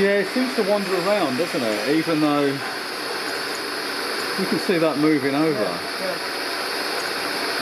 Yeah, it seems to wander around, doesn't it? Even though you can see that moving over. Yeah.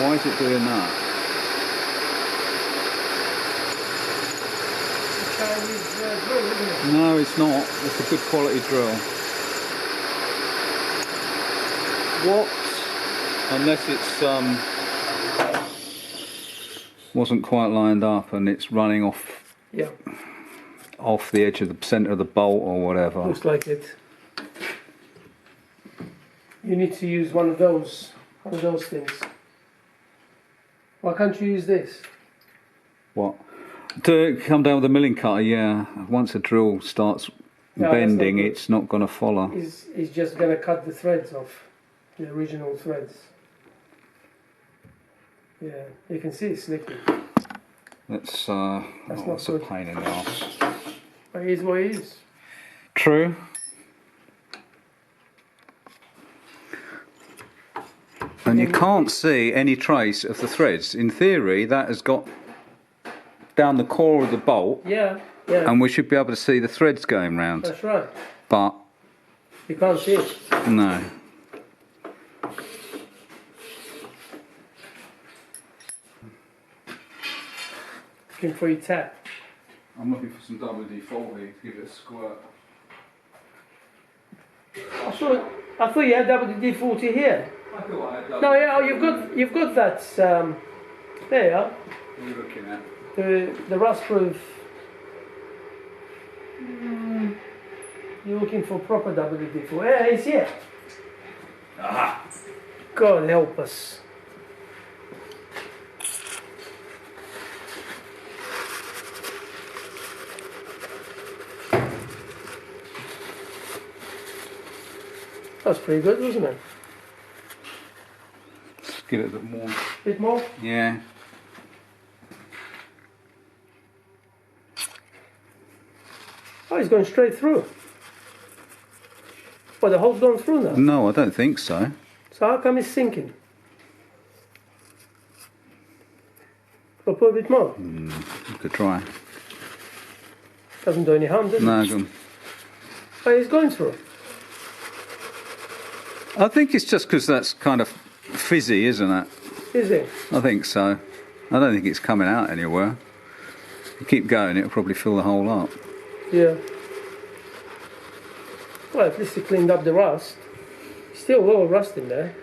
Why is it doing that? Chinese drill, isn't it? No, it's not. It's a good quality drill. What? Unless it's wasn't quite lined up and it's running off. Yeah. Off the edge of the centre of the bolt or whatever. Looks like it. You need to use one of those things. Why can't you use this? What? To come down with a milling cutter, yeah. Once a drill starts bending, it's not going to follow. It's just going to cut the threads off, the original threads. Yeah, you can see it's slipping. That's not a good. pain in the arse. But it is what it is. True. And you can't see any trace of the threads. In theory, that has got down the core of the bolt. Yeah, yeah. And we should be able to see the threads going round. That's right. But You can't see it. no. Looking for your tap. I'm looking for some WD-40 to give it a squirt. I thought you had WD-40 here. I thought I had No, yeah, you've got that. There you are. What are you looking at? The rust-proof. You're looking for proper WD-40. Yeah, it's here. Aha! God help us. That's pretty good, wasn't it? Let's give it a bit more. Bit more? Yeah. Oh, it's going straight through. Well, the hole's gone through now. No, I don't think so. So how come it's sinking? I'll put a bit more. You could try. Doesn't do any harm, does it? No, go on. Oh, it's going through. I think it's just because that's kind of fizzy, isn't it? Is it? I think so. I don't think it's coming out anywhere. If you keep going, it'll probably fill the hole up. Yeah. Well, at least he cleaned up the rust. Still a lot of rust in there.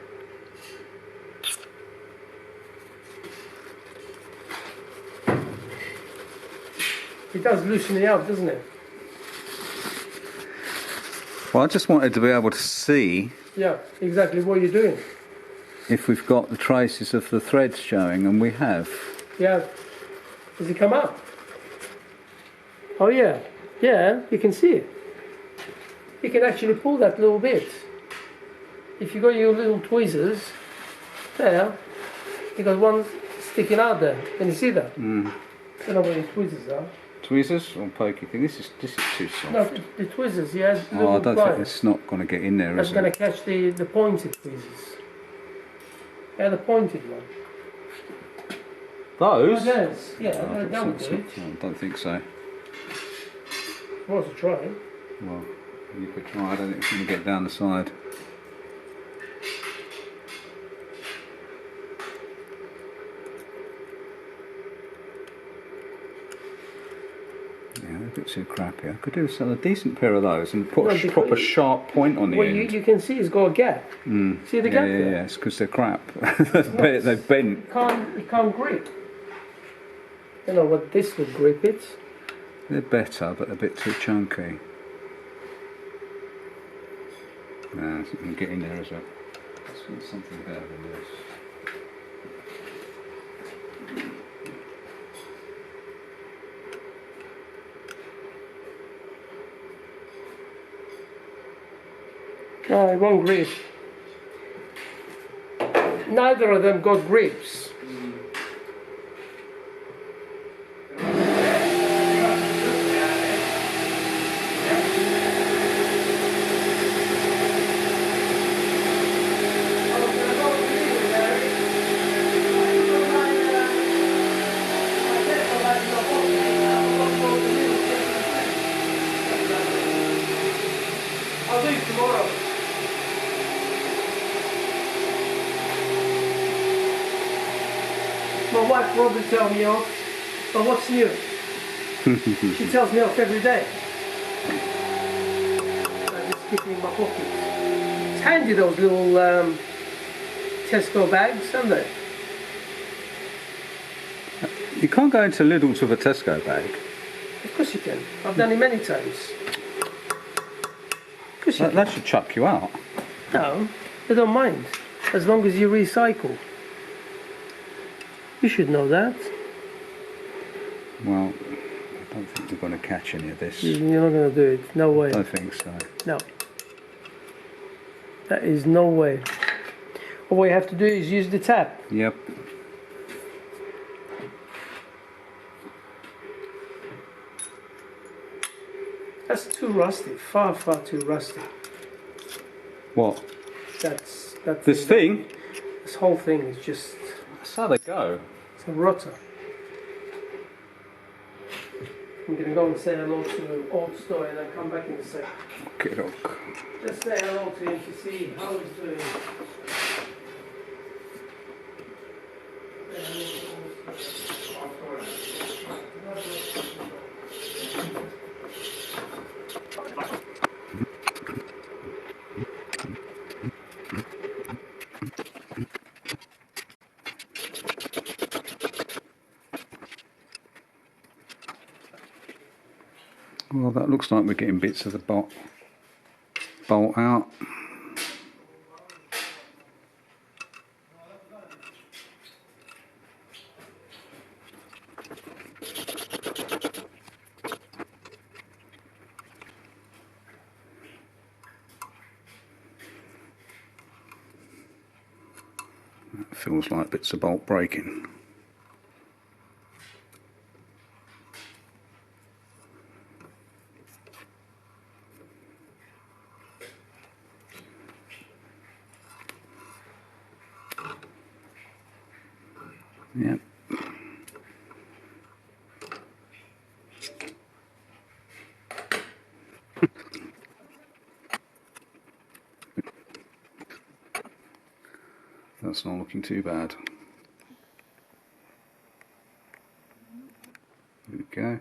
It does loosen it up, doesn't it? Well, I just wanted to be able to see Yeah, exactly what you're doing. if we've got the traces of the threads showing, and we have. Yeah. Does it come up? Oh yeah. Yeah, you can see it. You can actually pull that little bit. If you got your little tweezers, there, you got one sticking out there. Can you see that? I don't know where your tweezers are. Tweezers or pokey thing? This is too soft. No, the tweezers, yeah. Oh, I don't think it's not going to get in there, That's is going it? to catch the pointed tweezers. Yeah, the pointed one. Those? Oh, yes. Yeah, I that would do it. don't think so. Worth a try. Well, you could try. I don't think it's going to get down the side. Yeah, a bit too crappy. I could do a decent pair of those and put a proper sharp point on the Well, end. you can see it's got a gap. See the gap there? Yeah, it's because they're crap. They've bent. It can't grip. I don't know what this would grip it. They're better, but a bit too chunky. Nah, it's not going to get in there, is it? Let's get something better than this. No, it won't grip. Neither of them got grips. probably tell me off, but what's new? She tells me off every day. I just keep it in my pocket. It's handy, those little Tesco bags, aren't they? You can't go into Lidl's with a Tesco bag. Of course you can. I've done it many times. Of course you can. That should chuck you out. No, they don't mind, as long as you recycle. You should know that. Well, I don't think we're going to catch any of this. You're not going to do it. No way. I don't think so. No. That is no way. All you have to do is use the tap. Yep. That's too rusty. Far, far too rusty. What? That This thing? This whole thing is just... That's how they go. It's a rotter. I'm going to go and say hello to Old Story and then come back in a sec. Okay, look. Just say hello to him to see how he's doing. Well, that looks like we're getting bits of the bolt out. That feels like bits of bolt breaking. Yep. That's not looking too bad. There we go.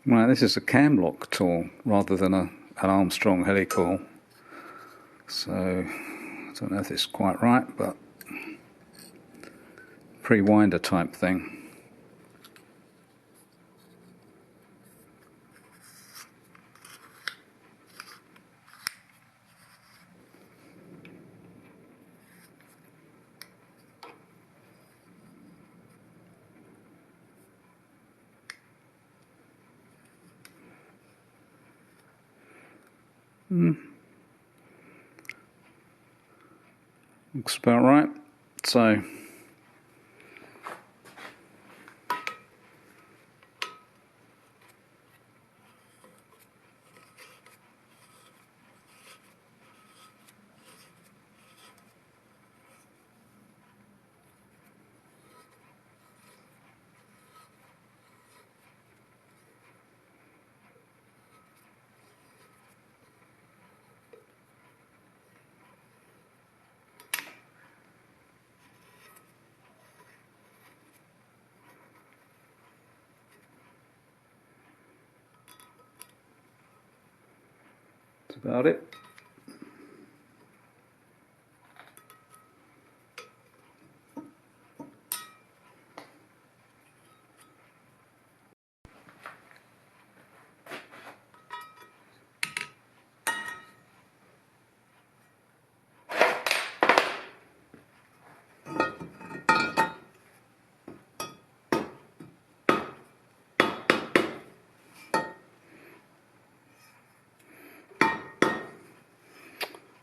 Right, this is a cam lock tool rather than an Armstrong helicoil. So, I don't know if it's quite right, but pre-winder type thing. Looks about right. So that's about it.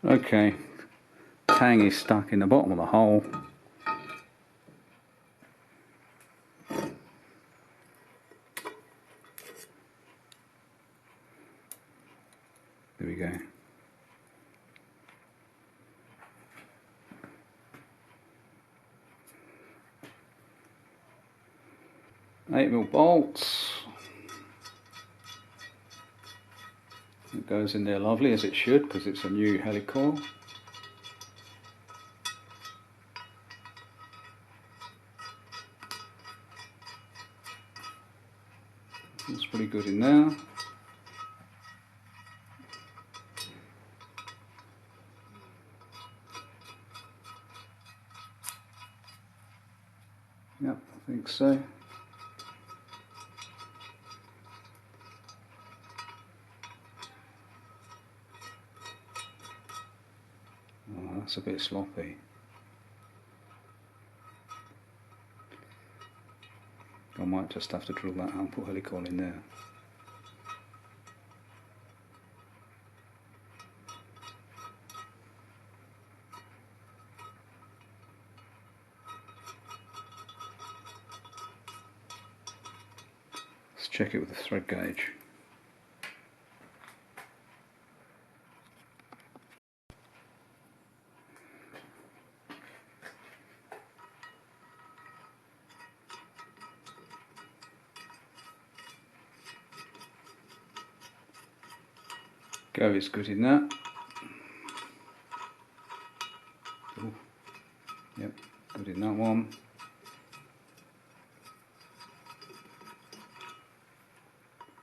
Okay, tang is stuck in the bottom of the hole. There we go. $8mm bolts. It goes in there lovely, as it should, because it's a new helicoil. It's pretty good in there. Yep, I think so. Oh, that's a bit sloppy. I might just have to drill that out and put helicoil in there. Let's check it with the thread gauge. Go is good in that. Ooh. Yep, good in that one.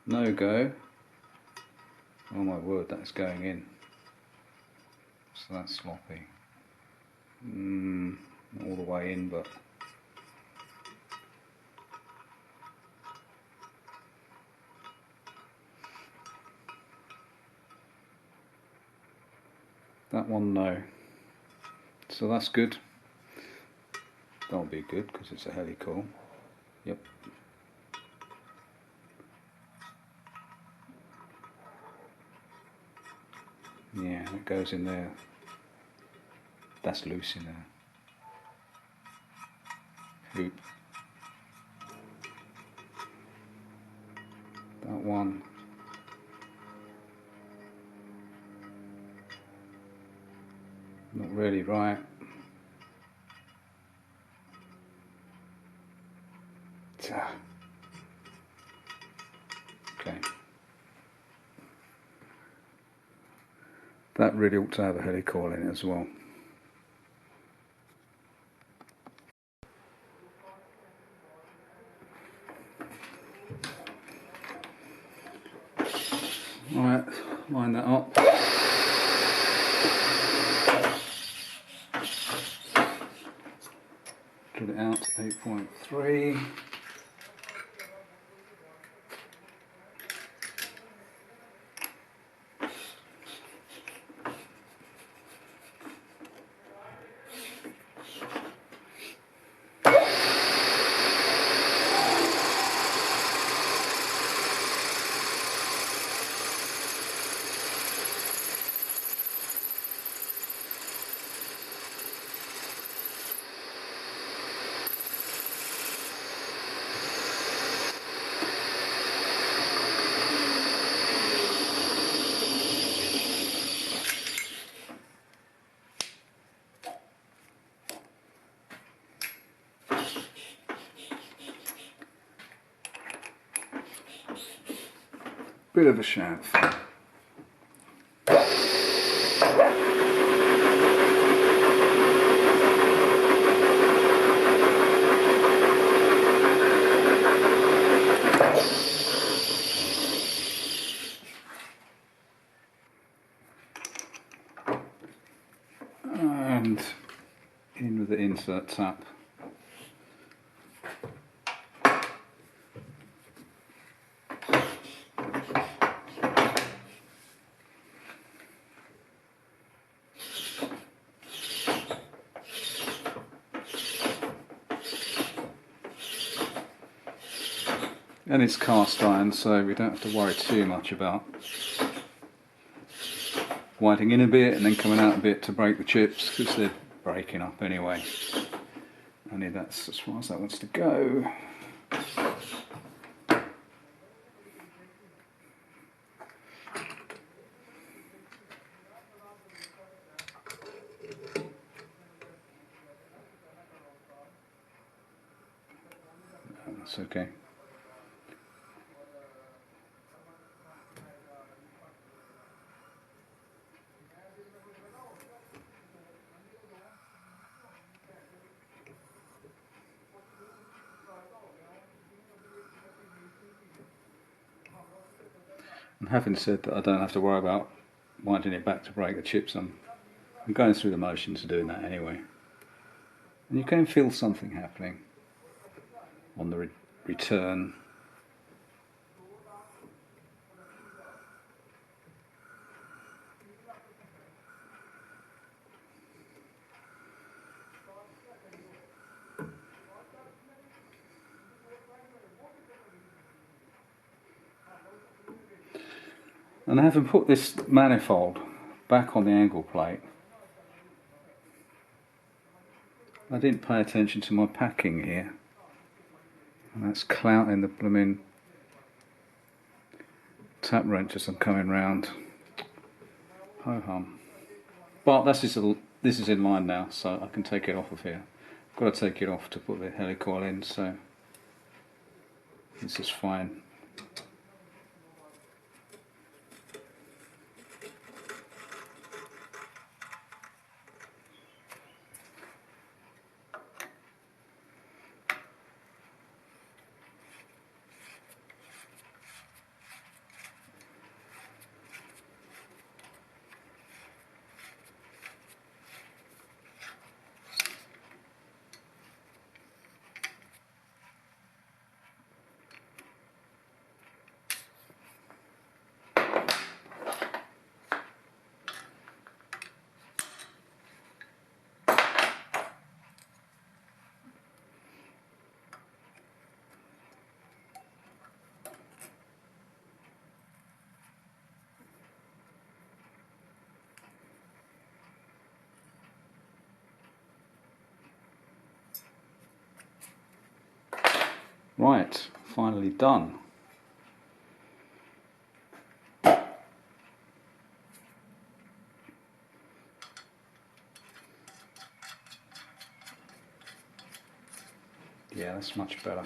No go. Oh my word, that's going in. So that's sloppy. Not all the way in, but that one no. So that's good. That'll be good because it's a helicoil. Yep. Yeah, it goes in there. That's loose in there. Hoop. That one. Not really right. Okay. That really ought to have a helicoil in it as well. Alright, line that up. Drill it out to 8.3. Bit of a chamfer. And in with the insert tap. And it's cast iron, so we don't have to worry too much about winding in a bit and then coming out a bit to break the chips, because they're breaking up anyway. Only that's as far as that wants to go. That's okay. And having said that, I don't have to worry about winding it back to break the chips. I'm going through the motions of doing that anyway. And you can feel something happening on the return. And having put this manifold back on the angle plate, I didn't pay attention to my packing here, and that's clouting the blooming tap wrench as I'm coming round. Ho hum. But this is in line now, so I can take it off of here. I've got to take it off to put the helicoil in, so this is fine. Right, finally done. Yeah, that's much better.